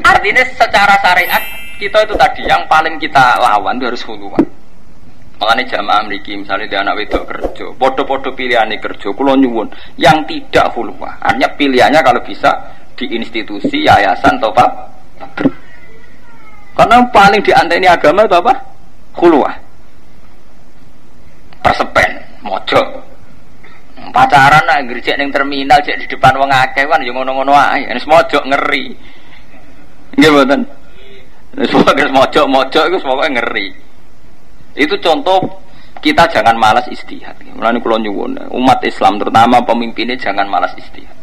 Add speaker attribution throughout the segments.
Speaker 1: Artinya secara syariat kita itu tadi yang paling kita lawan itu harus khuluwah. Makanya jamaah mriki misalnya dia anak wedok kerja, podo-podo pilihane kerja, kula nyuwun yang tidak khuluwah. Artinya pilihannya kalau bisa di institusi, yayasan atau apa? Karena paling dianteni agama itu apa? Khuluwah. Persepen, mojok. Pacaran nak ngerjek ning terminal, cek di depan wong akeh kan ya ngono-ngono ae. Wis mojok ngeri. Nggih mboten. Wis mojok iku pokoke ngeri. Itu contoh kita jangan malas istihad. Mulane kula nyuwun umat Islam terutama pemimpinnya jangan malas istihad.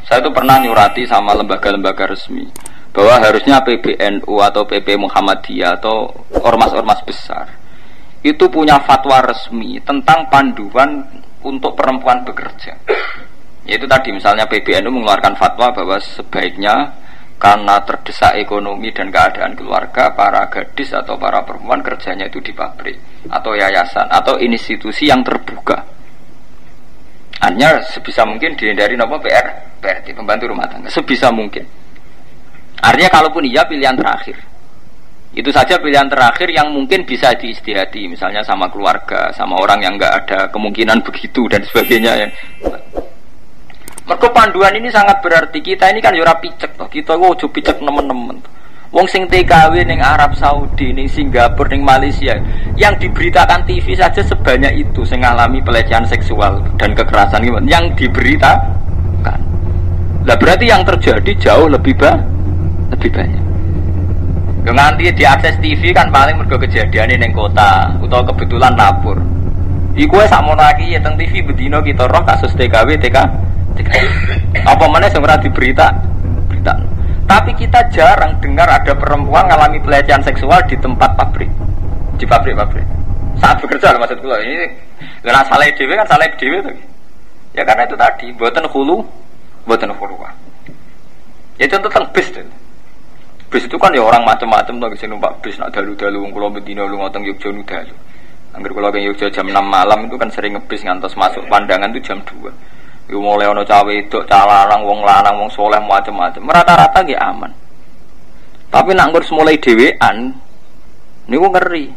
Speaker 1: Saya itu pernah nyurati sama lembaga-lembaga resmi bahwa harusnya PBNU atau PP Muhammadiyah atau ormas-ormas besar itu punya fatwa resmi tentang panduan untuk perempuan bekerja. Yaitu tadi misalnya PBNU mengeluarkan fatwa bahwa sebaiknya karena terdesak ekonomi dan keadaan keluarga, para gadis atau para perempuan kerjanya itu di pabrik atau yayasan atau institusi yang terbuka. Hanya sebisa mungkin dihindari PRT, pembantu rumah tangga, sebisa mungkin. Artinya kalaupun iya pilihan terakhir. Itu saja pilihan terakhir yang mungkin bisa diistihati, misalnya sama keluarga, sama orang yang enggak ada kemungkinan begitu dan sebagainya ya. Mergo panduan ini sangat berarti. Kita ini kan ora picek toh. Kita ojo picek nemen-nemen. Wong sing TKW ning Arab Saudi, ning Singapura, ning Malaysia, yang diberitakan TV saja sebanyak itu sing ngalami pelecehan seksual dan kekerasan yang diberitakan. Lah berarti yang terjadi jauh lebih banyak. Nganti diakses TV kan paling mergo kejadian ning kota utawa kebetulan lapor. Iku wis sakmono iki teng TV bedino kita roh kasus TKW. Apa mana sing ora berita. Tapi kita jarang dengar ada perempuan ngalami pelecehan seksual di tempat pabrik. Di pabrik-pabrik. Saat bekerja maksud kula ini karena salah dhewe kan salah dhewe to. Ya karena itu tadi, mboten khulu, mboten khuluwah. Ya contoh teng bis tuh. Bis itu kan ya orang macam-macam tuh sing numpak bis nak dalu-dalu wong kula bedino lunga teng Yogya dalu. Angger kula teng Yogya jam 6 malam itu kan sering ngebis ngantos masuk pandangan itu jam 2. Yo mulai ana cah wedok, cah lanang, wong lanang, wong soleh macam-macam. Rata-rata nggih aman. Tapi nak nggur mulai dhewean niku ngeri.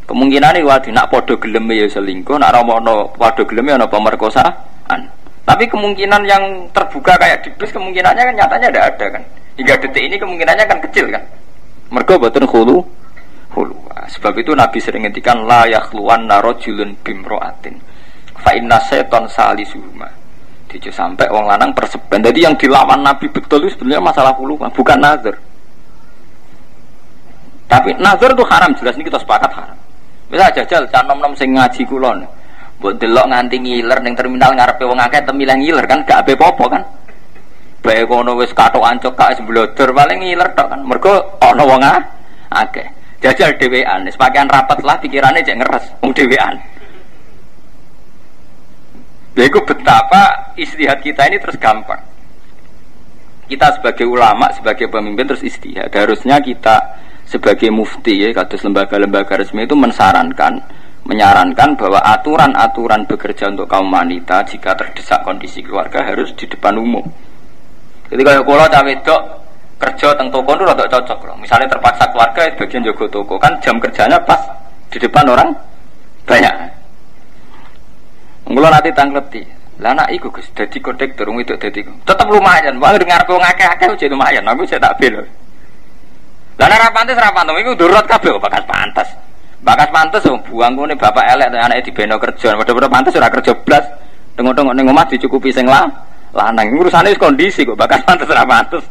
Speaker 1: Kemungkinane wae nak padha geleme ya selingkuh, nak ora ono padha geleme ana pemerkosaan. Tapi kemungkinan yang terbuka kayak di bis kemungkinannya kan nyatanya tidak ada kan. Hingga detik ini kemungkinannya kan kecil kan. Mergo boten khulu. Sebab itu Nabi sering ngendikan la yakhluwan narajulun bimra'atin. Fa inna syaiton salisuhuma. Dijo sampai wong lanang perseban. Jadi yang dilawan Nabi betul itu sebenarnya masalah khulu, bukan nazar. Tapi nazar itu haram jelas, ini kita sepakat haram. Bisa jajal cah nom-nom sing ngaji kulon. Mbok delok nganti ngiler ning terminal ngarepe wong akeh temilih ngiler kan gak ape-apa kan. Bae kono wis katokan cokak seblodor paling ngiler tok kan. Mergo ana wong akeh. Jajal dhewean, wis pakaian rapat lah pikirane cek ngeres wong dhewean. Lha betapa istihad kita ini terus gampang. Kita sebagai ulama, sebagai pemimpin terus istihad. Harusnya kita sebagai mufti ya, kados lembaga-lembaga resmi itu menyarankan bahwa aturan-aturan bekerja untuk kaum wanita jika terdesak kondisi keluarga harus di depan umum. Jadi kalau kula cah wedok kerja teng toko itu rada cocok loh. Misalnya terpaksa keluarga bagian jaga toko kan jam kerjanya pas di depan orang banyak. Mula nanti tangleti. Lah anak iku Gus dadi kondektur wong itu dadi. Tetep lumayan, wae ngarepe wong akeh-akeh jadi lumayan. Aku saya tak bel. Lah nek ra pantes iku durut kabeh kok bakas pantes. Bakas pantes buang ngene bapak elek anake dibeno kerja. Padha-padha pantes ora kerja blas. Tengok-tengok ning omah dicukupi sing lanang. Urusane wis kondisi kok bakas pantes ora pantes.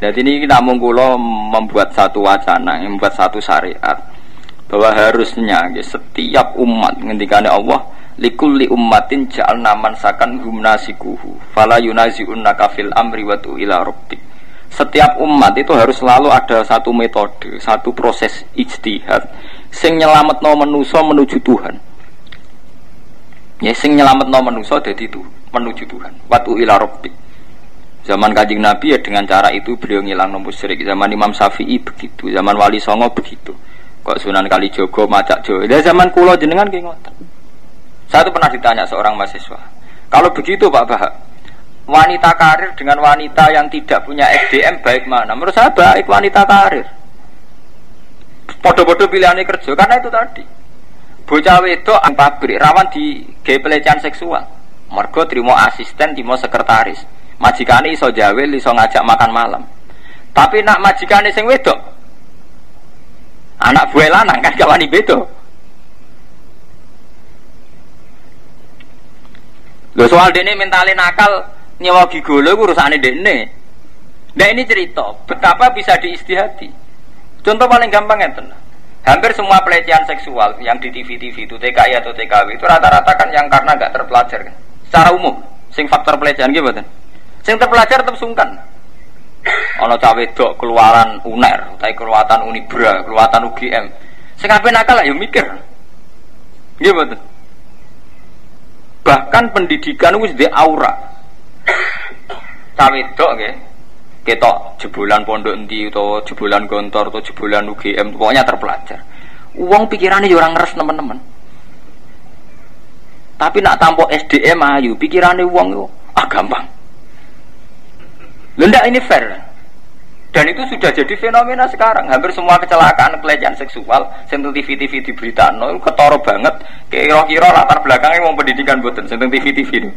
Speaker 1: Jadi ini kita kula membuat satu wacana, membuat satu syariat bahwa harusnya setiap umat ngendikane Allah likulli ummatin ja'alna mansakan hum nasikuhu fala yunazi'unnaka fil amri wa tu ila rabbik. Setiap umat itu harus selalu ada satu metode, satu proses ijtihad sing nyelametno manusa menuju Tuhan. Ya sing nyelametno manusa dadi itu menuju Tuhan. Wa tu ila rabbik. Zaman Kanjeng Nabi ya dengan cara itu beliau ngilangno musyrik. Zaman Imam Syafi'i begitu, zaman Wali Songo begitu. Kok Sunan Kalijaga macak Jawa. Lah zaman kula jenengan ki ngoten. Saya itu pernah ditanya seorang mahasiswa, kalau begitu Pak Bahak, wanita karir dengan wanita yang tidak punya SDM baik mana? Menurut saya baik wanita karir. Podo-podo pilihannya kerja karena itu tadi. Bocah wedok ang pabrik rawan di gay pelecehan seksual. Mergo trimo asisten, trimo sekretaris. Majikane iso jawil, iso ngajak makan malam. Tapi nak majikane sing wedok, anak buah lanang kan gak wani beda. Lho soal dene mentale nakal nyewa gigolo iku urusane dene. Nah ini cerita betapa bisa diistihati. Contoh paling gampang ngeten. Hampir semua pelecehan seksual yang di TV-TV itu TKI atau TKW itu rata-rata kan yang karena gak terpelajar kan. Secara umum, sing faktor pelecehan gitu kan. Sing terpelajar tetap sungkan. Ono cawe dok keluaran UNER, utawi keluatan Unibra, keluatan UGM. Sing ape nakal ya mikir. Nggih mboten. Bahkan pendidikan wis di aura. Cawe dok nggih. Ketok jebolan pondok endi utawa jebolan gontor atau jebolan UGM pokoknya terpelajar. Uang pikirannya ya orang ngeres teman-teman. Tapi nak tampok SDM ayu pikirannya uang itu gampang. Lendak ini fair. Dan itu sudah jadi fenomena sekarang. Hampir semua kecelakaan pelecehan seksual sentuh TV-TV di berita itu ketoro banget. Kira-kira latar belakangnya mau pendidikan boten sentuh TV-TV itu.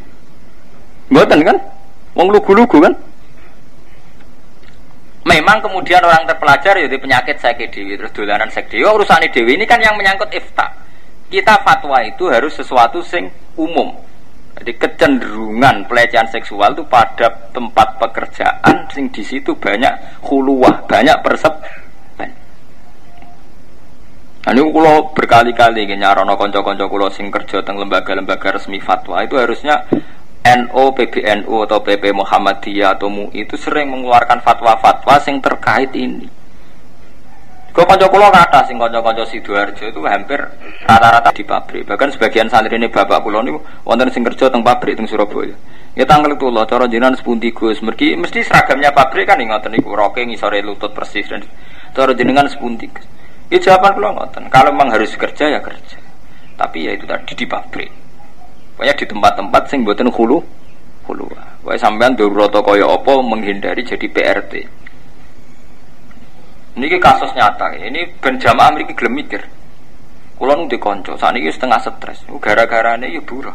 Speaker 1: Boten kan? Wong lugu-lugu kan? Memang kemudian orang terpelajar ya di penyakit seke dewi terus dolanan sek dewi. Urusan dewi ini kan yang menyangkut ifta. Kita fatwa itu harus sesuatu sing umum. Jadi kecenderungan pelecehan seksual itu pada tempat pekerjaan sing di situ banyak khuluwah, banyak persepan. Nah, ini kalau berkali-kali nyarono konco-konco kulo sing kerja teng lembaga-lembaga resmi fatwa itu harusnya NO, PBNU atau PP Muhammadiyah atau MUI itu sering mengeluarkan fatwa-fatwa yang terkait ini. Konco kula kata sing konco-konco Sidoarjo itu hampir rata-rata di pabrik. Bahkan sebagian santri ini bapak kula niku wonten sing kerja teng pabrik teng Surabaya. Ya tanggal itu lho cara jenengan sepundi Gus. Mesti seragamnya pabrik kan ngoten niku roke ngisore lutut persis dan cara jenengan sepundi Gus. Ya jawaban kula ngoten. Kalau memang harus kerja ya kerja. Tapi ya itu tadi di pabrik. Pokoknya di tempat-tempat sing mboten khulu. Wae sampean durata kaya apa menghindari jadi PRT. Niki kasus nyata. Ini ben jamaah mriki gelem mikir. Kula nu dikonco, sakniki setengah stres. Gara-garane ya buruh.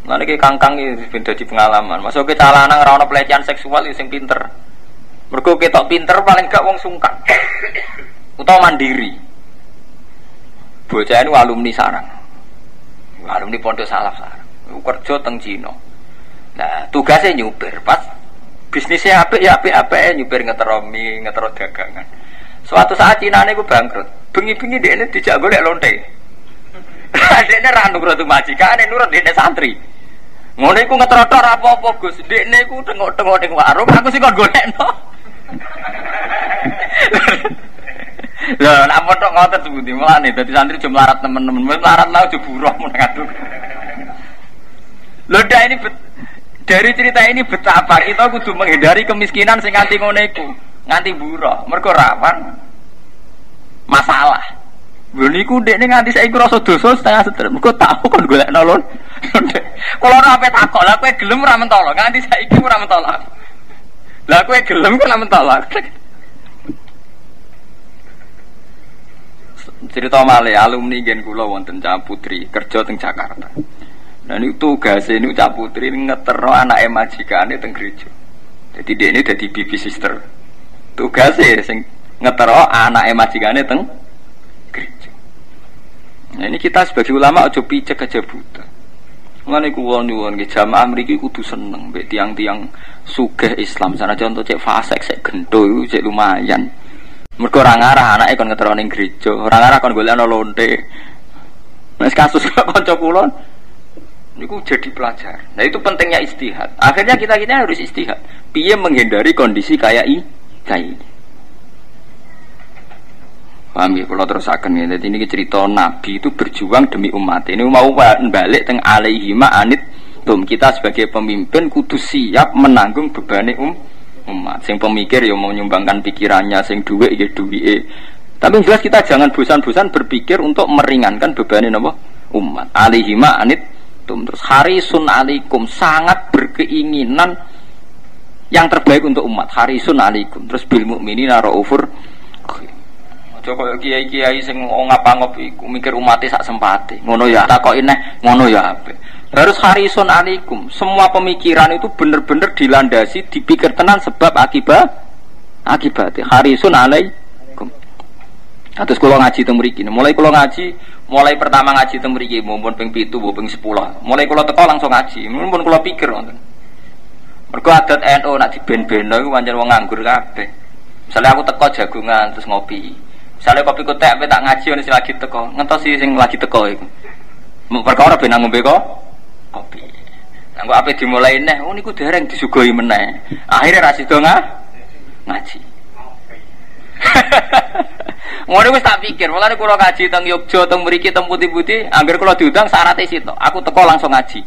Speaker 1: Lan iki kangkang iki ben dadi pengalaman. Masuke cah lanang ora ana pelecehan seksual sing pinter. Mergo ketok pinter paling gak wong sungkan. Utawa mandiri. Bocah ini alumni sarang. Alumni pondok salaf sarang. Kerja teng Cina. Nah, tugasnya nyupir. Pas bisnisnya apik ya apik-apik nyupir ngetero mie, ngetero dagangan. Suatu saat Cina niku bangkrut. Bengi-bengi dekne dijak golek lonte. Dekne ra nurut majikane, nurut dekne santri. Ngono iku ngetero tok ora apa-apa, Gus. Dekne iku tengok-tengok ning warung, aku sing kon golekno. Lah, nek potok ngoten sebuti mulane dadi santri aja melarat temen-temen. Melarat lah aja buruh mun ngaduk. Loda ini dari cerita ini betapa kita kudu menghindari kemiskinan sing nganti ngono iku, nganti buruh, mergo rawan masalah. Lho niku ndekne nganti saiki rasa dosa setengah seter. Mergo tahu kon golekno lon. Kalau ora ape takok, lah kowe gelem ora mentolo, nganti saiki ora mentolo. Lah kowe gelem kok ora mentolo. Cerita malih alumni gen kula wonten Cah Putri kerja teng Jakarta. Dan itu tugas ini Cah Putri ngetero anak majikane teng gereja. Jadi dia ini jadi bibi sister. Tugasnya sing ngetero anak majikane teng gereja. Nah ini kita sebagai ulama ojo picek aja buta. Ngene ku wong-wong nggih jamaah mriki kudu seneng mbek tiang-tiang sugih Islam. Sana contoh cek fasik sek gento iku cek lumayan. Mergo ora ngarah anake kon ngetero ning gereja, ora ngarah kon golekno lonte. Wis kasus kanca kula niku jadi pelajar. Nah itu pentingnya istihad. Akhirnya kita harus istihad. Piye menghindari kondisi kayak ini. Paham ya? Kalau terusaken ya. Jadi ini cerita Nabi itu berjuang demi umat. Ini mau balik teng alaihima anit tum. Kita sebagai pemimpin kudu siap menanggung beban umat. Sing pemikir ya mau menyumbangkan pikirannya, sing duwe ya duwike. Tapi jelas kita jangan bosan-bosan berpikir untuk meringankan beban umat. Alaihima anit terus harisun alaikum sangat berkeinginan yang terbaik untuk umat. Harisun alaikum. Terus bil mukminina raufur. Coba kiai-kiai sing ngapa-ngop iku mikir umate sak sempate. Ngono ya takoki neh, ngono ya apik. Harus harisun alaikum. Semua pemikiran itu benar-benar dilandasi, dipikir tenan sebab akibat. Harisun alaikum. Terus kula ngaji teng mriki. Mulai pertama ngaji teng mriki mumpun ping 7, ping 10. Mulai kula teko langsung ngaji. Mumpun kula pikir wonten. Mergo adat NU nak diben-beno iku pancen wong nganggur kabeh. Misalnya aku teko jagungan terus ngopi. Misalnya kopi ku tek tak ngaji ono sing lagi teko, ngentosi sing lagi teko iku. Perkara ben ngombe kopi. Lah kok ape dimulai neh, oh niku dereng disuguhi meneh. Akhire ra sida ngaji. Ngono wis tak pikir, mulane kula ngaji teng Yogya, teng mriki, teng Putih-Putih, angger kula diundang syaratnya sitok. Aku teko langsung ngaji.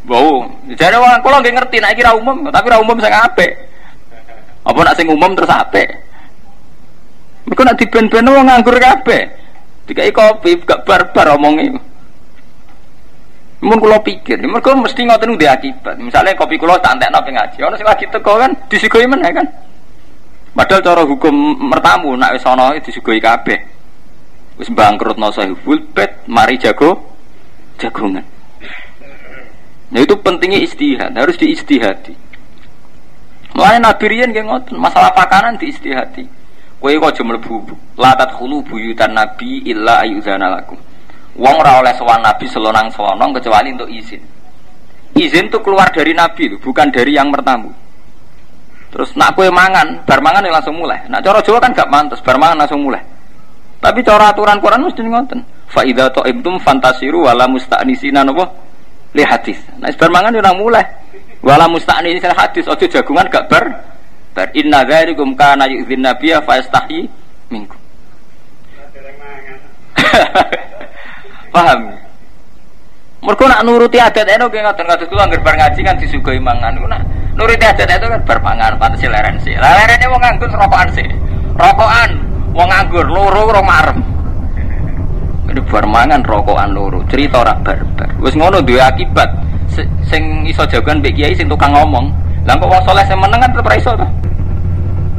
Speaker 1: Wow, jare wong kula nggih ngerti nek iki ra umum, tapi ra umum sing apik. Apa nek sing umum terus apik? Mergo nek diben-ben wong nganggur kabeh. Dikai kopi gak barbar omonge. Mun kula pikir, mergo mesti ngoten ndek akibat. Misale kopi kula tak entekno ping ngaji, ana sing lagi teko kan disuguhi meneh kan. Padahal cara hukum mertamu nek wis ana disuguhi kabeh. Wis bangkrutno sahibul bet, mari jagongan. Nah itu pentingnya istihad, harus diistihadi. Mulane Nabi riyen nggih ngoten, masalah pakanan diistihadi. Kowe kok aja mlebu la tadkhulu buyutan nabi illa ayyuzana lakum. Wong ora oleh sowan nabi selonang-selonong kecuali untuk izin. Izin itu keluar dari nabi lho, bukan dari yang mertamu. Terus nak kowe mangan, bar mangan langsung mulai. Nak cara Jawa kan gak mantes, bar mangan langsung mulai. Tapi cara aturan Quran mesti ngoten. Fa idza ta'ibtum fantasiru wala musta'nisina napa li hadis. Nek bar mangan ora mulai. Wala musta'nisina hadis, aja jagungan gak bar. Inna dzalikum kana yu'dhin nabiyya fa yastahi minkum. Paham? Mergo nak nuruti adat eno ki ngoten kados kula angger bar ngaji kan disuguhi mangan. Ku nak nuruti adat itu kan bar mangan pantes leren sih. Lerene wong nganggur rokokan sih. Rokokan wong nganggur loro marem. Kudu bar mangan rokokan loro. Cerita ora barbar. Wis ngono duwe akibat. Sing iso jagoan mbek kiai sing tukang ngomong. Lah kok wong saleh sing meneng kan tetep ra iso to.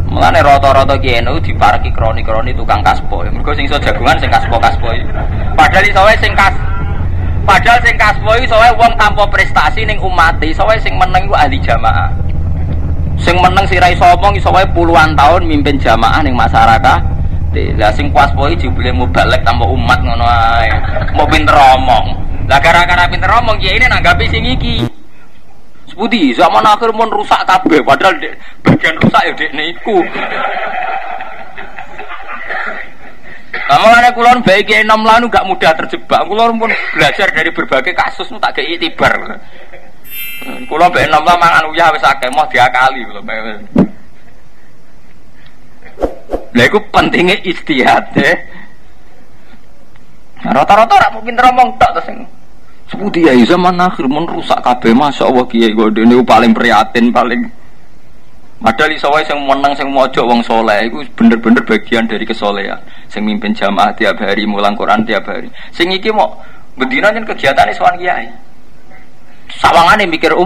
Speaker 1: Mulane rata-rata kiai NU dipareki kroni-kroni tukang kaspo. Mergo sing iso jagongan sing kaspo-kaspo iki. Padahal iso wae sing kaspo iki iso wae wong tanpa prestasi ning umate, iso wae sing meneng iku ahli jamaah. Sing meneng sira iso omong iso wae puluhan tahun mimpin jamaah ning masyarakat. Lah sing kaspo iki jebule mubalek tanpa umat ngono ae. Mau pinter omong. Lah gara-gara pinter omong kiai ini nanggapi sing iki. Seputi zaman akhir mun rusak kabeh padahal bagian rusak ya dekne iku. Kamane kula bae ki enom lanu gak mudah terjebak. Kula pun belajar dari berbagai kasus nu tak kei itibar. Kula bae enom lah mangan uyah wis akeh mau diakali kula. Lha iku pentinge ijtihad Rata-rata ora mau pinter omong tok to sing seputi ya zaman akhir mun rusak kabeh masyaallah kiai godene paling prihatin paling padahal iso wae sing meneng sing mojok wong saleh iku bener-bener bagian dari kesolehan sing mimpin jamaah tiap hari mulang Quran tiap hari sing iki mau bendina yen kegiatane sowan kiai sawangane mikir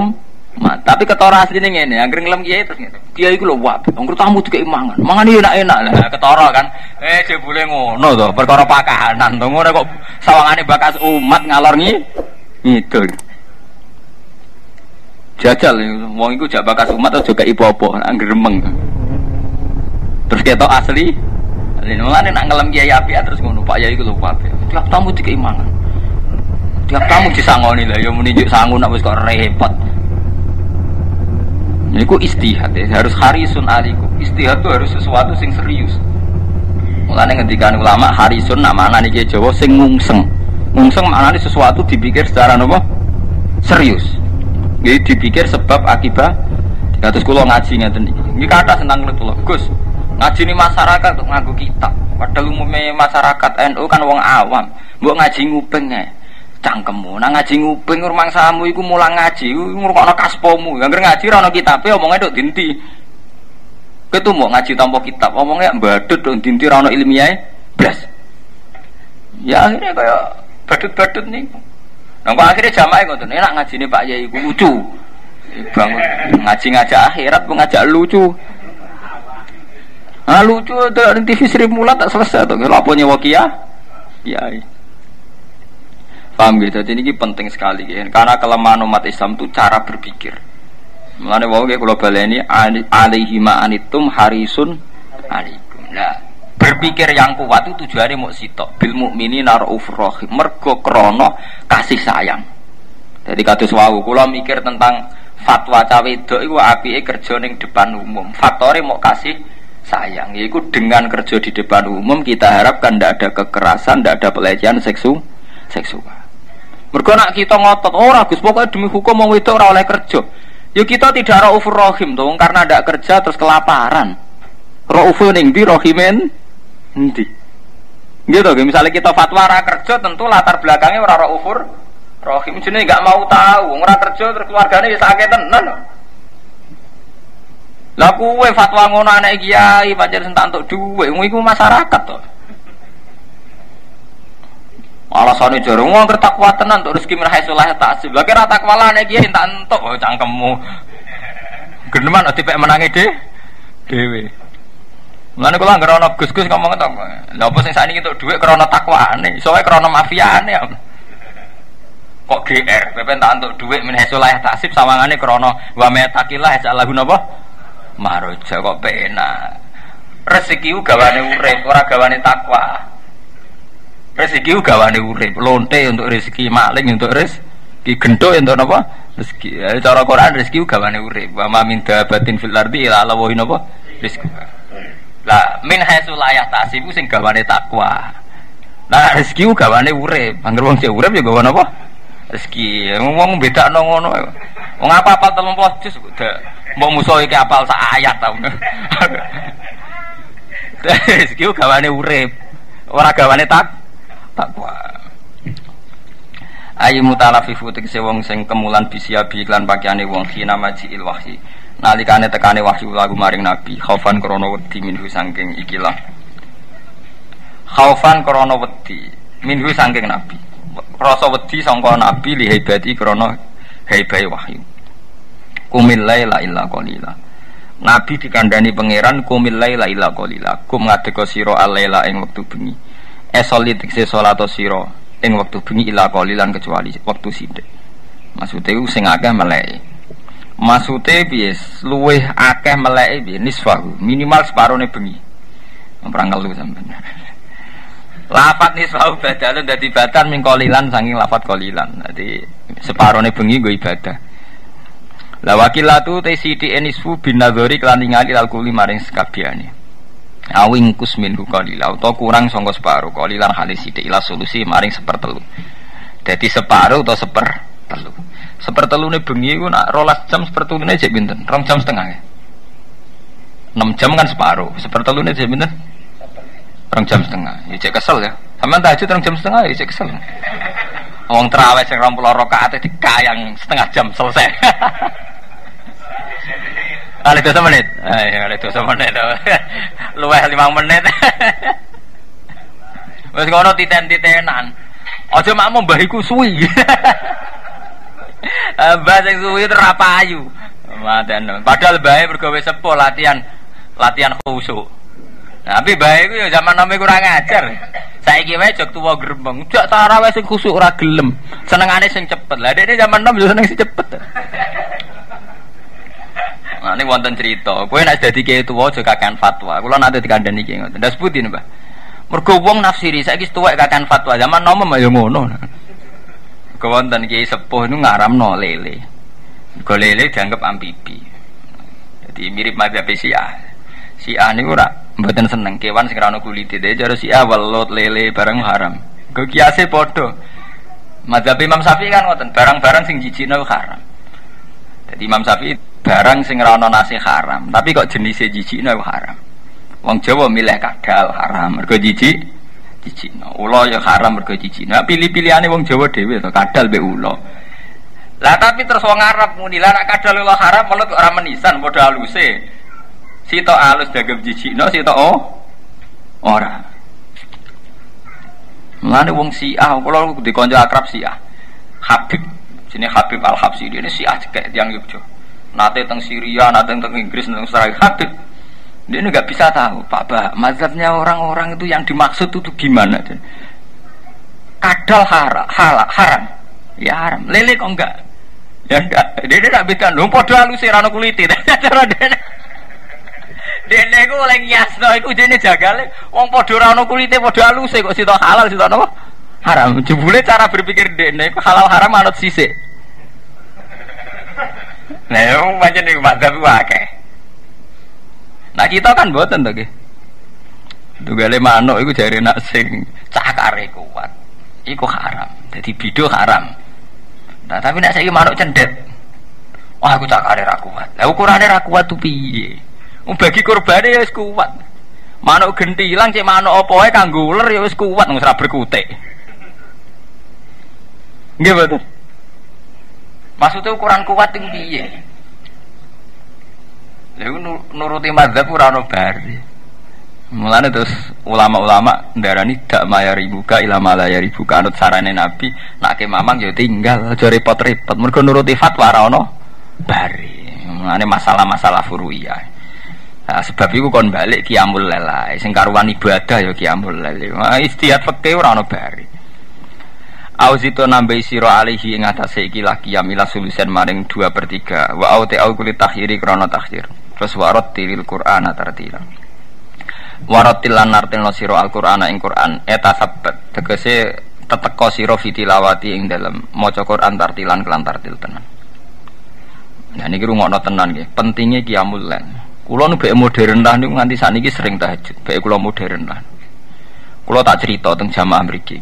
Speaker 1: tapi ketara asline ngene anggere ngelem kiai terus ngene kiai iku lho wah anggere tamu dikek mangan enak-enak lah ketara kan jebule ngono to perkara pakanan to ngono kok sawangane bakas umat ngalor ngidul jajal wong iku jak bakas umat aja gak ipo-opo anggere remeng terus ketok asli mulane nak ngelem kiai apik terus ngono Pak Yai iku lho apik tiap tamu dikek mangan tiap tamu disangoni lah ya muni njuk sangu nak wis kok repot. Niku istihad harus harisun alikum. Istihad itu harus sesuatu sing serius. Mulane ngendikan ulama harisun nak maknane iki Jawa sing ngungseng. Ngungseng maknane sesuatu dipikir secara napa? Serius. Nggih dipikir sebab akibat. Terus kula ngaji ngeten iki. Iki kathah senang kula. Gus, ngaji ni masyarakat untuk nganggo kitab. Padahal umumnya masyarakat NU kan wong awam. Mbok ngaji nguping cangkemmu, nang ngaji nguping rumangsamu iku mulang ngaji, ngrungokno kaspomu. Angger ngaji ora ana kitabe omonge tok dinti. Ketu mau ngaji tanpa kitab, omongnya badut dong dinti ora ana ilmiahe blas. Ya akhirnya kaya badut-badut nih. Nang akhirnya jamaah ngoten, enak ngajine Pak Yai iku lucu. Bangun ngaji ngajak akhirat, ngajak lucu. Ah lucu ada TV Sri Mulat tak selesai tuh. Lapo nyewa Kia? Kiai. Paham gitu. Jadi ini penting sekali ya. Karena kelemahan umat Islam itu cara berpikir. Mulane wau nggih kula baleni alaihi ma'anitum harisun alaikum. Nah, berpikir yang kuat itu tujuannya mau sitok bil mukminina raufur rahim. Mergo krana kasih sayang. Jadi kados wau kula mikir tentang fatwa cawe wedok iku apike kerja ning depan umum. Faktore mau kasih sayang, yaitu dengan kerja di depan umum kita harapkan tidak ada kekerasan, tidak ada pelecehan seksual. Mergo nak kita ngotot, ora Gus pokoknya demi hukum wong wedok ora oleh kerja. Ya kita tidak raufur rahim dong, karena tidak kerja terus kelaparan. Raufur ning ndi rahimen ndi. Gitu, misalnya kita fatwa ora kerja tentu latar belakangnya ora raufur rahim, jenenge enggak mau tahu, ora kerja terus keluargane wis akeh tenan. Lah kuwe fatwa ngono anak kiai pancen entuk entuk dhuwit, iku masyarakat to. Alasane jare wong takwa tenan entuk rezeki min haitsu la yahtasib. Lah kira takwa anak kiai entuk cangkemmu. Geneman dipek menangi dhewe. Mulane kula anggere ana Gus-gus ngomong to. Lah apa sing sakniki entuk dhuwit krana takwane, iso wae krana mafiane ya. Kok GR, pepe entuk entuk dhuwit min haitsu la yahtasib sawangane krana wa metakilah jalahu napa? Maroja kok penak. Rezeki ku gawane urip, ora gawane takwa. Rezeki ku gawane urip, lonte untuk rezeki, maling untuk rezeki, gendho untuk napa? Rezeki. Cara Quran rezeki ku gawane urip. Wa ma min dabatin fil ardi illa Allah napa? Rezeki. Lah min haitsu la yahtasib sing gawane takwa. Nah rezeki ku gawane urip. Angger wong sing urip ya gawane apa? Rezeki. Wong bedakno ngono. Wong apa-apa 30 juz mbok musuh iki apal sak ayat ta. Rezeki gawane urip, ora gawane takwa. Ayu mutalafifu tegese wong sing kemulan bisiabi lan pakaiane wong khina majiil wahyi. Nalikane tekane wahyu lagu maring nabi, khaufan krana wedi minhu saking ikilah. Khaufan krana wedi minhu saking nabi. Rasa wedi sangka nabi li hebati krana hebahe wahyu. Kumil laila illa qalila. Nabi dikandani pangeran kumil laila illa qalila. Kum ngadeka sira alaila ing wektu bengi. Esoli tekse salat sira ing wektu bengi illa qalilan kecuali wektu sithik. Maksude ku sing akeh meleke. Maksude piye? Luwih akeh meleke piye? Nisfahu, minimal separone bengi. Memprangkel lu sampeyan. Lafat nisfahu badalun dadi badan min qalilan saking lafat qalilan. Dadi separone bengi nggo ibadah. La wakilatu te siti enisfu bin nadhari kelan ningali alkuli maring sekabiane. Awing kusmin qalila utawa kurang sangka separo qalilan halis sithik ila solusi maring sepertelu. Dadi separo utawa sepertelu. Sepertelune bengi ku nak 12 jam sepertelune jek pinten? 2 jam setengah ya. 6 jam kan separo. Sepertelune jek pinten? 2 jam setengah. Ya jek kesel ya. Sampeyan tahajud 2 jam setengah ya jek kesel. Wong traweh sing 20 rakaat dikayang setengah jam selesai. Kali 2 menit. Kali 2 menit. Luwih 5 menit. Wis ngono titen-titenan. Aja makmu mbah iku suwi. Mbah sing suwi ora payu. Maten. Padahal bae mergo wis sepuh latihan khusuk. Tapi bae iku ya zaman nome kurang ajar. Saiki wae jog tuwa grembeng. Jak tarawih sing khusuk ora gelem. Senengane sing cepet. Lah dekne zaman nom yo seneng sing cepet. Nah, ini wonten cerita. Kowe nek dadi kiai tuwa aja kakean fatwa. Kula nate dikandani iki ngoten. Ndas pundi Mbah? Mergo wong nafsiri saiki tuwek kakean fatwa. Zaman nom ya ngono. Mergo wonten kiai sepuh niku ngaramno lele. Mergo lele dianggap amfibi. Jadi mirip mazhab Syiah. Syiah niku ora mboten seneng kewan sing ora ana kulite. Dadi cara Syiah welut lele barang haram. Go kiase padha. Mazhab Imam Syafi'i kan ngoten, barang-barang sing jijikno haram. Jadi Imam Syafi'i barang sing ora ana nase haram, tapi kok jenise jijikno haram. Wong Jawa milih kadal haram mergo jijikno. Ula ya haram mergo jijikno. Pilih-pilihane wong Jawa dhewe to kadal mbek ula. Lah tapi terus wong Arab muni lah nek kadal ula haram melut ora menisan padha aluse. Sitok alus dagem jijikno, sitok ora. Mulane wong Syiah, kula di kanca akrab Syiah. Habib, jenenge Habib Al-Habsyi, ini Syiah cekek tiyang Yogyakarta. nate teng Syria, nate teng Inggris, teng Australia, Habib. Dia ini nggak bisa tahu, Pak, mazhabnya orang-orang itu yang dimaksud itu gimana? Kadal haram, ya haram. Lele kok enggak? Ya enggak. Dia tidak beda. Lu podo halus rano kuliti. Cara Dene ku oleh ngiasno iku jene jagale wong padha ora ono kulite padha aluse kok sitok halal sitok napa haram. Jebule cara berpikir dene iku halal haram manut sisik. Nah, yo pancen iku madzhab akeh. Nah kita kan mboten to nggih. Tugale manuk iku jare nak sing cakare kuat. Iku haram. Dadi bidho haram. Nah tapi nek saiki manuk cendet. Wah aku cakare ra kuat. Lah ukurane ra kuat tu piye? Bagi kurbane ya wis kuat. Manuk gentilang cek manuk apa wae kanggo uler ya wis kuat wis ra berkutik. Nggih betul. Maksudnya ukuran kuat itu piye? Lha nuruti mazhab ora ono bari. Mulane terus ulama-ulama ndarani dak mayari buka ilama layari buka anut sarane Nabi nak ke mamang ya tinggal aja repot-repot mergo nuruti fatwa ora ono bari. Mulane masalah-masalah furu'iyah. Nah, sebab itu kon balik qiyamul lail ae sing karuan ibadah ya qiyamul lail. Istihad fikih ora ono bari. Auzito nambahi sira alihi ing atase iki la qiyam ila sulusen maring 2/3 wa au ta'au kulit takhiri krana takhir. Terus warot tilil Qur'an tartila. Warot tilan nartilno sira Al-Qur'ana ing Qur'an etasabat tegese teteka sira fitilawati ing dalem maca Qur'an tartilan kelan tartil tenan. Nah niki rungokno tenan nggih, pentinge qiyamul lail. Kulo nu bek modern lah niku nganti sakniki sering tahajud. Bek kulo modern lah. Kulo tak cerita teng jamaah mriki.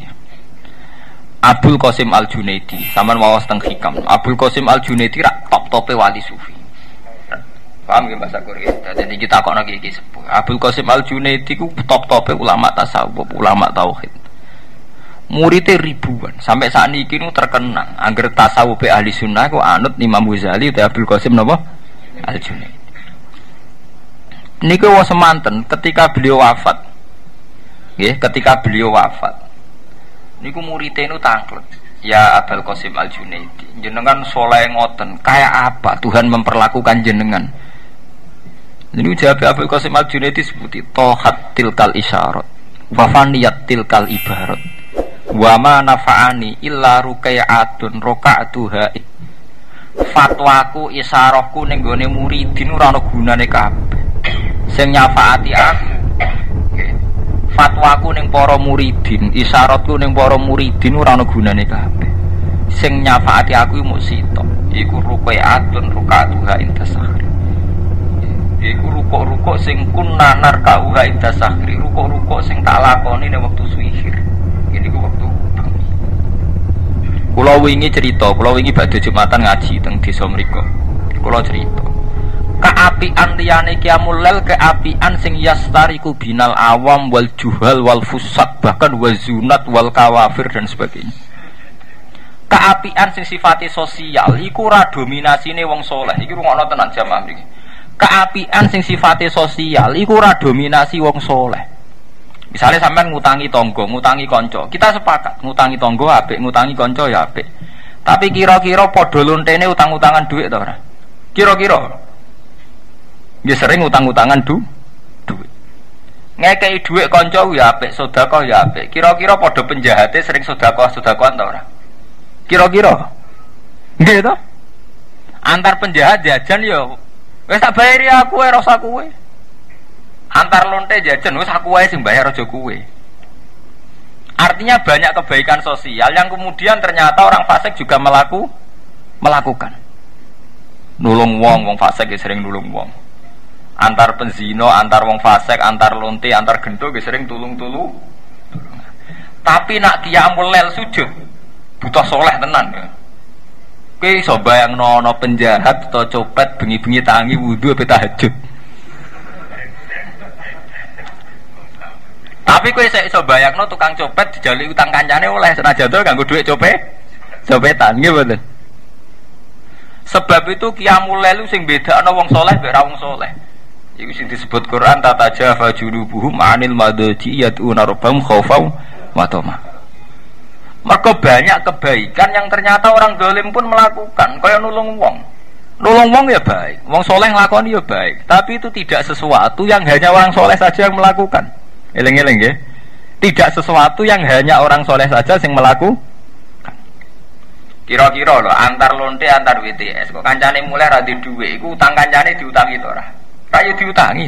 Speaker 1: Abdul Qasim Al-Junaidi, sampean waos teng hikam. Abdul Qasim Al-Junaidi rak top-tope wali sufi. Paham nggih bahasa Korea? Jadi kita kok iki sepuh. Abdul Qasim Al-Junaidi ku top-tope ulama tasawuf, ulama tauhid. Muridnya ribuan. Sampai saat ini nu terkenang. Angger tasawuf ahli sunnah ku anut Imam Ghazali utawa Abdul Qasim napa? Al-Junaidi. Niku wong semanten ketika beliau wafat. Nggih, ketika beliau wafat. Niku muridé nu tanglet. Ya Abdul Qasim Al-Junaidi, jenengan saleh ngoten, kayak apa Tuhan memperlakukan jenengan? Niku jawab Abdul Qasim Al-Junaidi sebuti tohat tilkal isyarat, wa faniyat tilkal ibarat. Wa ma nafa'ani illa ruqa'atun raqa'tuha. Fatwaku isyarahku ning gone muridin ora ana gunane kabeh. Sing nyafaati aku fatwaku ning para muridin, isyaratku ning para muridin ora ana gunane kabeh. Sing nyafaati aku mung sitok, iku ruqatun ruqatuha intasahri. Iku rukuk-rukuk sing kunanar kauha intasahri, rukuk-rukuk sing tak lakoni ning wektu suwihir. Ini ku wektu bengi. Kula wingi cerita, kula wingi badhe Jumatan ngaji teng desa mriku. Kula cerita keapian liyane qiyamul lail, keapian sing yastariku binal awam wal juhal wal fusat bahkan wazunat wal kawafir dan sebagainya. Keapian sing sifatnya sosial iku ora dominasine wong saleh. Iki rungokno tenan jamaah mriki. Keapian sing sifatnya sosial iku ora dominasi wong saleh. Misalnya sampean ngutangi tangga, ngutangi kanca. Kita sepakat ngutangi tangga apik, ngutangi kanca ya apik. Tapi kira-kira padha lontene utang-utangan dhuwit ta ora? Kira-kira dia sering utang-utangan duit. Ngekei duit konco ya apik, sedekah ya apik. Kira-kira padha penjahate sering sedekah-sedekahan ta ora? Kira-kira. Nggih to? Antar penjahat jajan ya wis tak bayari aku ora usah kowe. Antar lonte jajan wis aku wae sing bayar aja kowe. Artinya banyak kebaikan sosial yang kemudian ternyata orang fasik juga melakukan. Nulung wong fasik ya sering nulung wong. Antar penzino, antar wong fasik, antar lonte, antar gento sering tulung-tulung. Tapi nak qiyamul lail sujud butuh soleh tenan ya. Kowe iso bayangno ana penjahat atau copet bengi-bengi tangi wudu apa tahajud. Tapi kowe iso bayangno tukang copet dijali utang kancane oleh senajan to nganggo dhuwit copetan nggih mboten. Sebab itu qiyamul lail sing bedakno wong soleh mbek ra wong soleh. Iku sing disebut Quran tatajafa junubuhum anil madaji yatuna rabbahum khaufan wa tama. Mergo banyak kebaikan yang ternyata orang zalim pun melakukan, kaya nulung wong.
Speaker 2: Nolong wong ya baik, wong soleh nglakoni ya baik, tapi itu tidak sesuatu yang hanya orang soleh saja yang melakukan. Eling-eling ya. Tidak sesuatu yang hanya orang soleh saja yang melakukan. Kira-kira loh, antar lonte antar WTS, kok kancane mulai ra duwe, iku utang kancane diutangi to ora? Ra yo diutangi.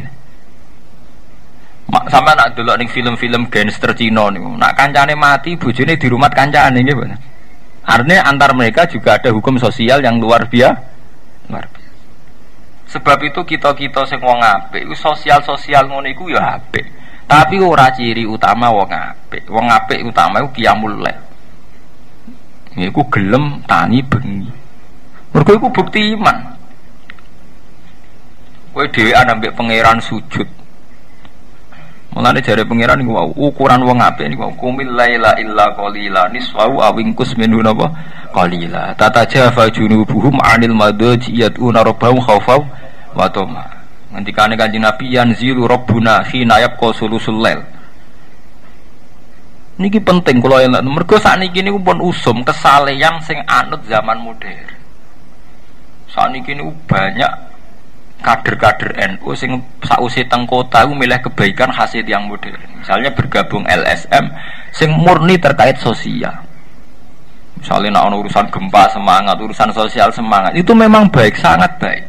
Speaker 2: Mak sampean nak delok ning film-film gangster Cina niku, nak kancane mati bojone dirumat kancane nggih, Pak. Artinya antar mereka juga ada hukum sosial yang luar biasa. Sebab itu kita sing wong apik iku sosial ngono iku ya apik. Tapi ora ciri utama wong apik. Wong apik utama iku qiyamul lail. Iku gelem tangi bengi. Mergo iku bukti iman. Kowe dhewean ambek pangeran sujud. Mulane jare pangeran niku ukuran wong apik niku kumil laila illa qalila nisfau awingkus minhu napa qalila tatajafa junubuhum anil madaji yad'una rabbahum khaufau wa tama. Ngendikane Kanjeng Nabi yanzilu rabbuna hina yabqa sulusul lail. Niki penting kula eling mergo sakniki niku pun usum kesalehan sing anut zaman modern. Sakniki niku banyak kader-kader NU sing sausé teng kota ku milih kebaikan hasil yang modern. Misalnya bergabung LSM sing murni terkait sosial. Misalnya nak urusan gempa semangat, urusan sosial semangat. Itu memang baik, sangat baik.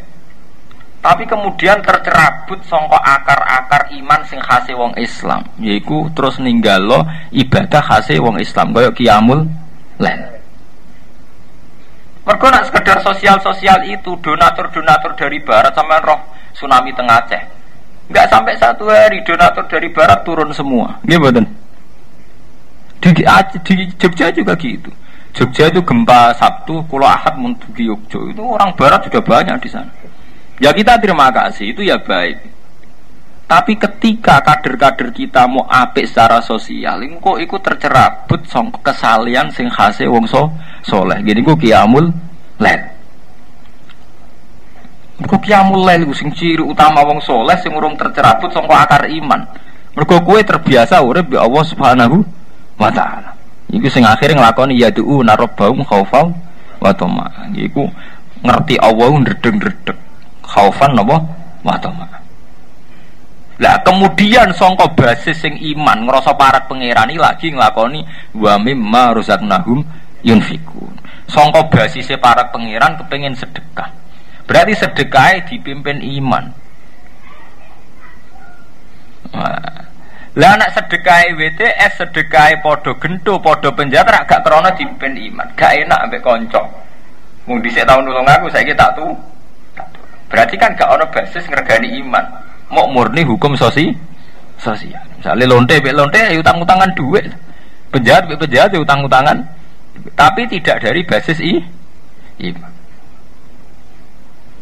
Speaker 2: Tapi kemudian tercerabut sangka akar-akar iman sing khase wong Islam, yaiku terus ninggalo ibadah khase wong Islam kaya qiyamul lail. Mergo nak sekedar sosial itu donatur dari barat sampean roh tsunami teng Aceh. Enggak sampai 1 hari donatur dari barat turun semua. Nggih mboten. Di Jogja juga gitu. Jogja itu gempa Sabtu, kula Ahad mendugi Yogyo. Itu orang barat juga banyak di sana. Ya kita terima kasih, itu ya baik. Tapi ketika kader-kader kita mau apik secara sosial, kok iku tercerabut song kesalian sing khase wong soleh. Gini kok qiyamul lail. Kok qiyamul lail ku sing ciri utama wong soleh sing urung tercerabut sangka akar iman. Mergo kowe terbiasa urip ya Allah Subhanahu wa taala. Iku sing akhire nglakoni yad'u rabbahum khaufan wa tama. Iku ngerti Allah ndredeg-ndredeg. Khaufan napa wa tama. Lah kemudian sangka basis sing iman ngrasa parat pangerani lagi nglakoni wa mimma razaqnahum yunfikun. Sangka basise parat pangeran kepengin sedekah. Berarti sedekahe dipimpin iman. Lah anak sedekahe WTS, sedekahe padha gento, padha penjara gak krana dipimpin iman. Gak enak ambek kanca. Mung dhisik taun nulung aku saiki tak tu. Berarti kan gak ana basis ngregani iman. Mau murni hukum sosial. Misalnya lonte ya utang-utangan duit, penjahat ya utang-utangan, tapi tidak dari basis iman.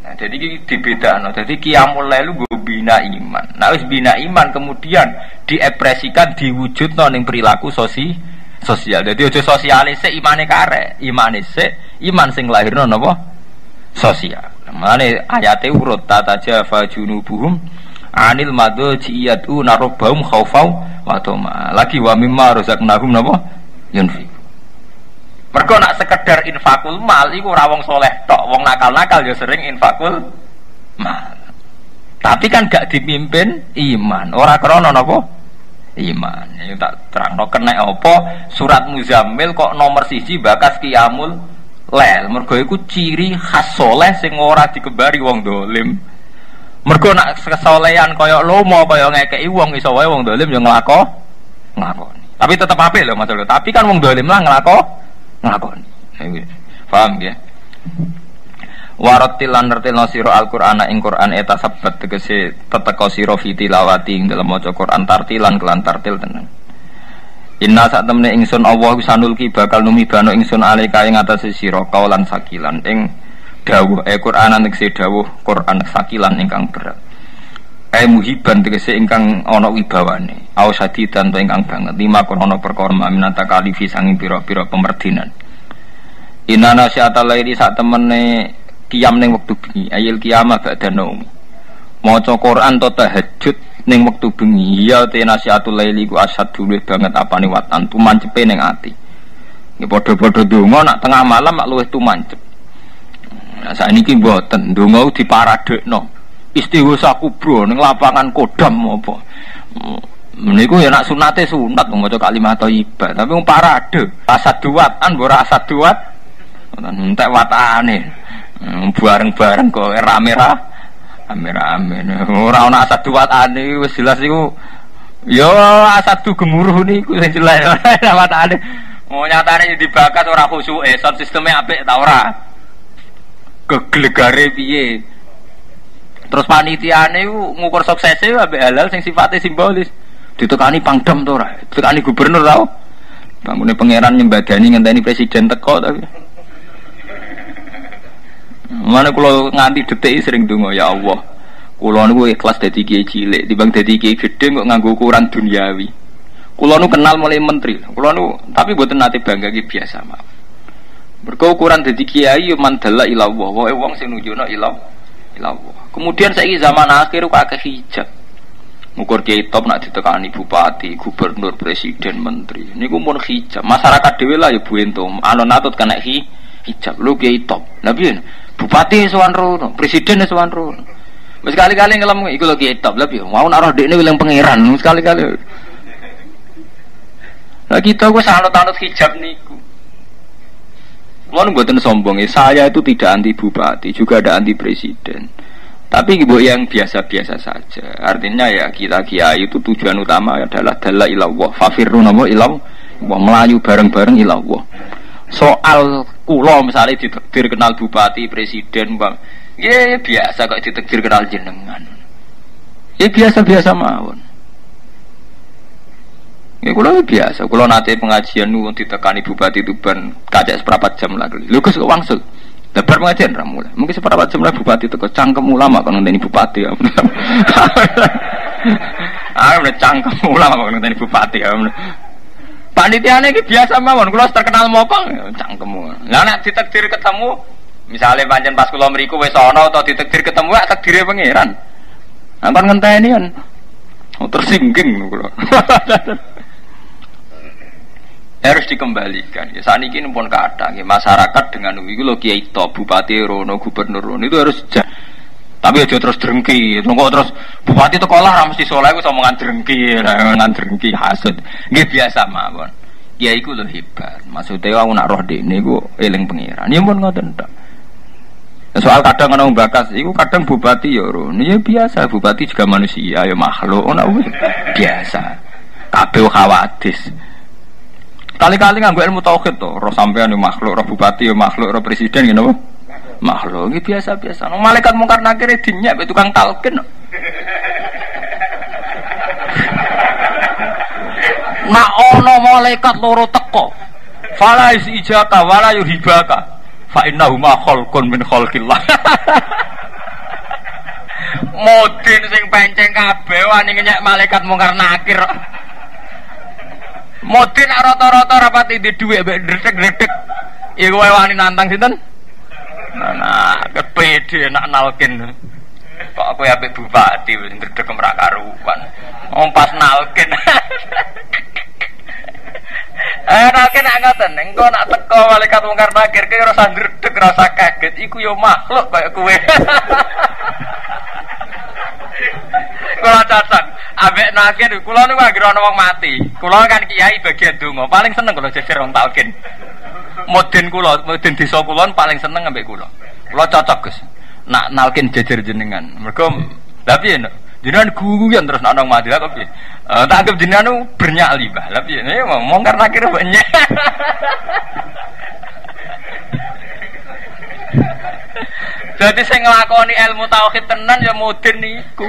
Speaker 2: Nah, jadi dibedakan. Jadi qiyamul lail lu bina iman. Nah, wis bina iman kemudian diekspresikan diwujudno ning perilaku sosial. Jadi aja sosialis imane karek, iman sing lahirno napa? Sosial. Mane ayate urut tatajafa junubuhum anil madji yad'u rabbahum khaufau wa tama. Lagi wa mimma razaqnahum napa yunfiq. Mergo nak sekedar infakul mal iku ora wong saleh tok, wong nakal-nakal ya sering infakul mal. Tapi kan gak dipimpin iman, ora krana napa iman. Ya tak terangno kenek apa surat Muzammil kok nomor 1 bakas qiyamul lail. Mergo iku ciri khas saleh sing ora dikebari wong dolim. Mergo nak kesolehan kaya lomo kaya ngekeki wong iso wae wong dolim ya nglakoni. Tapi tetep apik lho Mas. Tapi kan wong dolim lah nglakoni. Paham ya? Waratil lan nertilno sira Al-Qur'ana ing Qur'an eta sabat tegese teteka sira fi tilawati ing dalem maca Qur'an tartilan kelan tartil tenan. Inna sak temene ingsun Allah sanulki bakal numibano ingsun alika ing atase sira kaulan sakilan ing dawuh Qur'anan tegese dawuh Qur'an sakilan ingkang berat. Muhiban tegese ingkang ana wibawane. Au sadidan to ingkang banget. Lima kono perkara minata kalifi sanging pira-pira pemerdinan. Inna nasyata laili sak temene qiyam ning wektu bengi. Ayil qiyamah ba'da naum. Maca Qur'an to tahajud ning wektu bengi. Ya te nasyatul laili ku asad duleh banget apane watan tumancepe ning ati. Nggih padha-padha donga nak tengah malam mak luwih tumancep. Nah, saiki mboten ndonga diparadekno. Istighosa kubro ning lapangan Kodam apa. Meniku ya nak sunate sunat maca kalimat thayyibah, tapi wong parade, asaduatan ora asaduat. Entek watane. Bareng-bareng kok rame-rame. Ora ana asaduatane wis jelas iku ya asadu gemuruh niku sing jelas watane. Mau nyatane dibakat ora khusuke, sound sisteme apik ta ora? Keglegare piye? Terus panitiane ku ngukur suksese ambek halal sing sifatnya simbolis. Ditekani Pangdam to ora? Ditekani gubernur tau? Bangune pangeran nyembadani ngenteni presiden teko tapi. Mana kula nganti detik sering donga ya Allah. Kula niku ikhlas dadi kiai cilik, timbang dadi kiai gedhe kok nganggo ukuran duniawi. Kula niku kenal mulai menteri. Kula niku tapi mboten nate bangga iki biasa mawon. Mergo ukuran dadi kiai yo mandala ila Allah. Wae wong sing nunjukno ila Allah. Kemudian saiki zaman akhir kok akeh hijab. Ngukur kiai top nak ditekani bupati, gubernur, presiden, menteri. Niku mun hijab. Masyarakat dhewe lah ya buento. Alon-atut kena hijab. Lu kiai top. Lah piye? Bupati sowan rono, presiden sowan rono. Wis kali-kali ngelem iku lho kiai top. Lah piye? Mau nak roh dekne wilang pangeran. Wis kali-kali. Lah kita ku sanut-anut hijab niku. Kulo mboten sombong ya. Saya itu tidak anti bupati, juga ada anti presiden. Tapi ibu yang biasa-biasa saja. Artinya ya kita kiai itu tujuan utama adalah dalla ilallah. Fafirru namo ilallah. Melayu bareng-bareng ilallah. Soal kulo misalnya ditakdir kenal bupati, presiden, bang. Ya biasa kok ditakdir kenal jenengan. Ya biasa-biasa mawon. Ya kulo biasa. Kulo nate pengajian nu ditekani bupati Tuban kacek seperempat jam lagi. Lu kok wangsul. Lebar pengajian ramu lah. Mungkin seperempat jam lah bupati teko cangkem ulama kan ngenteni bupati ya. Udah cangkem ulama kan ngenteni bupati ya. Panitiane iki biasa mawon. Kula terkenal mopong cangkem. Lah nek ditakdir ketemu misalnya pancen pas kula mriku wis ana utawa ditakdir ketemu ya takdire pangeran. Ampun ngenteni kan. Tersinggung kula. Harus dikembalikan. Ya saat ini pun kadang ya, masyarakat dengan itu lo kiai top, bupati rono, gubernur rono itu harus tapi aja terus drengki. Nunggu terus bupati itu kolah mesti soleh itu omongan drengki, hasud. Nggih biasa mawon. Kiai ku lho hebat. Maksudnya aku nak roh dekne iku eling pangeran. Ya pun ngoten tok. Soal kadang ana bakas, iku kadang bupati ya rono. Ya biasa, bupati juga manusia ya makhluk. Ono biasa. Kabeh khawatis. Kali-kali nganggo ilmu tauhid to, roh sampean yo makhluk, roh bupati yo makhluk, roh presiden ngene apa? Makhluk iki biasa-biasa. Nang malaikat mungkar nakir dinyek tukang talqin. Nak ono malaikat loro teko. Fala isijaka wala yuhibaka. Fa innahuma khalqun min khalqillah. Modin sing penceng kabeh wani nyek malaikat mungkar nakir. Modin rata-rata rapati di dhuwit mbek ndredeg-ndredeg. Iku wae wani nantang sinten? Nah, kepede nak nalkin. Kok aku ya mbek bupati wis ndredeg ora karuan. Wong pas nalkin. Nalkin nak ngoten, engko nak teko malaikat mungkar nakir ki rasa ndredeg, rasa kaget. Iku yo makhluk kaya kowe. Kula cacat, ambek nakir, kula niku anggere ana wong mati. Kula kan kiai bagian donga, paling seneng kula jejer wong talqin. Mudin kula, mudin desa kula paling seneng ambek kula. Kula cocok, Gus. Nak nalkin jejer jenengan. Mergo lha piye nek jenengan guyon terus ana wong mati lha piye? Tak anggap jenengan bernyali, Mbah. Lha piye? Ya mongkar nakir banyak. Jadi saya ngelakoni ilmu tauhid tenan ya mudin niku.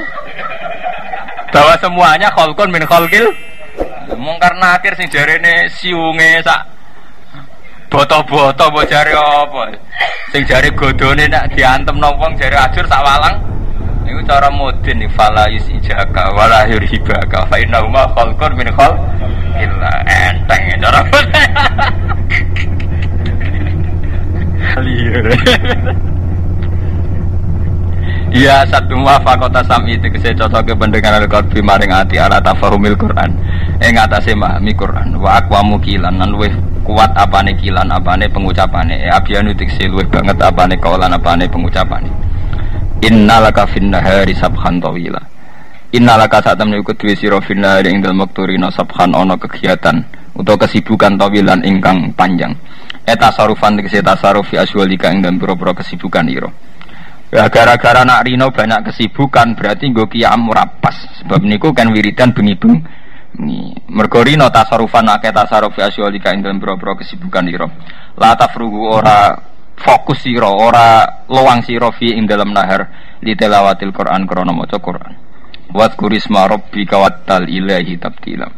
Speaker 2: Bahwa semuanya khalqun min khalqil. Mungkar nakir sing jarene siunge sak boto-boto mbok jare apa? Sing jare godhone nek diantemno wong jare ajur sak walang. Niku cara mudin fala yusijaka wala yurhibaka fa innahuma khalqun min khalqil. Enteng cara. Ya satu muwafaqata sami tegese cocoke pendengaran qalbi maring ati ala tafahumil Quran ing atase memahami Quran wa aqwamu kilan lan luwih kuat apane kilan apane pengucapane abyanu tiksi luwih banget apane kaulan apane pengucapane. Innalaka finnahari sabhan tawila. Innalaka saat temen iku duwe sira finnahari ing dalem wektu rina sabhan ana kegiatan utawa kesibukan tawilan ingkang panjang. Tasarufan tegese tasaruf fi aswalika ing dalem pira-pira kesibukan ira. Ya gara-gara nak rino banyak kesibukan berarti nggo qiyam ora pas. Sebab niku kan wiridan bengi-bengi. Mergo rino tasarufan akeh tasaruf fi aswalika ing dalem pira-pira kesibukan ira. La tafrugu ora fokus sira ora luang sira fi ing dalem nahar li tilawatil Quran krana maca Quran. Wadhkur isma rabbika wattal ilahi tabtila.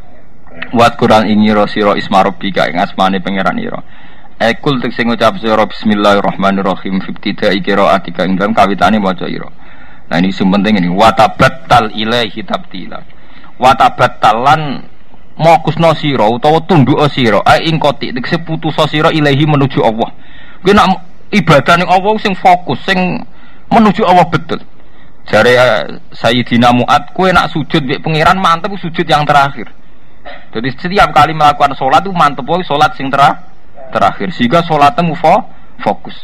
Speaker 2: Wadhkur ingira sira isma rabbika ing asmane pangeran ira. Ekul tek sing ngucap sira bismillahirrahmanirrahim fi ibtida'i qiraatika ing dalem kawitane maca ira. Nah ini sing penting ini watabattal ilahi tabtila. Watabattalan mokusna sira utawa tunduk sira ing koti tek putus sira ilahi menuju Allah. Kuwi nak ibadah ning Allah sing fokus sing menuju Allah betul. Jare Sayyidina Mu'ad kowe nak sujud mek pangeran mantep sujud yang terakhir. Jadi setiap kali melakukan sholat itu mantep wae sholat sing terakhir sehingga sholatmu fokus.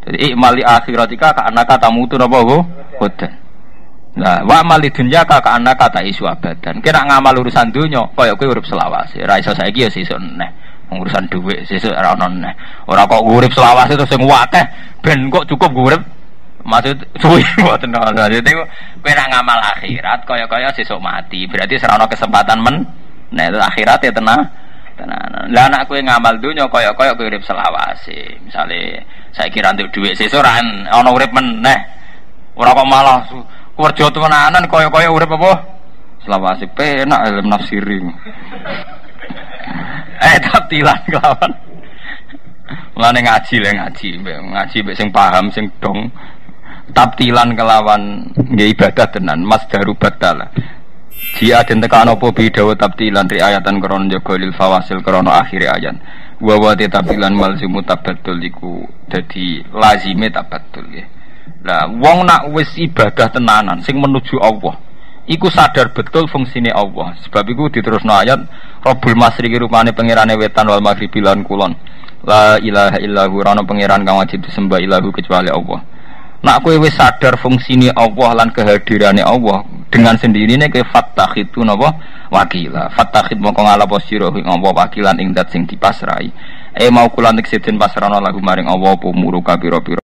Speaker 2: Jadi ikmali akhiratika ka annaka tamutu napa hodan. Nah, wa mali dunya ka annaka ta isu abadan. Kira ngamal urusan donya kaya kowe urip selawase. Ora iso saiki ya sesuk neh. Urusan dhuwit sesuk ora ono neh. Ora kok urip selawase terus sing akeh ben kok cukup urip. Maksud suwi mboten ana. Dadi kowe nak ngamal akhirat kaya-kaya sesuk mati. Berarti ora ono kesempatan nek akhirat ya tenan. Lah anak kowe ngamal donya kaya-kaya kowe urip selawase. Misale saiki ra nduk dhuwit sesuk ora ana urip meneh. Ora kok malah kerja tenanan kaya-kaya urip apa? Selawase penak ilmu nafsiri. Tabtilan kelawan. Mulane ngaji mbek sing paham sing dong. Tabtilan kelawan nggih ibadah tenan Mas Daru Batala. Jia den tekan apa bidawa tabtilan riayatan krana jaga lil fawasil krana akhir ayat. Wa wa tabtilan malzumu tabaddul iku dadi lazime tabaddul nggih. Lah wong nak wis ibadah tenanan sing menuju Allah iku sadar betul fungsine Allah. Sebab iku diterusno ayat Rabbul Masyriqi rupane pangerane wetan wal maghribi lan kulon. La ilaha illahu ora ana pangeran kang wajib disembah ilahu kecuali Allah. Nak kowe wis sadar fungsine Allah lan kehadirane Allah dengan sendirine ke fattakhidun apa wakila fattakhid mongko ngalapo sira ing apa wakilan ing dat sing dipasrai mau kulan nek seden pasrana lagu maring Allah apa muruka pira-pira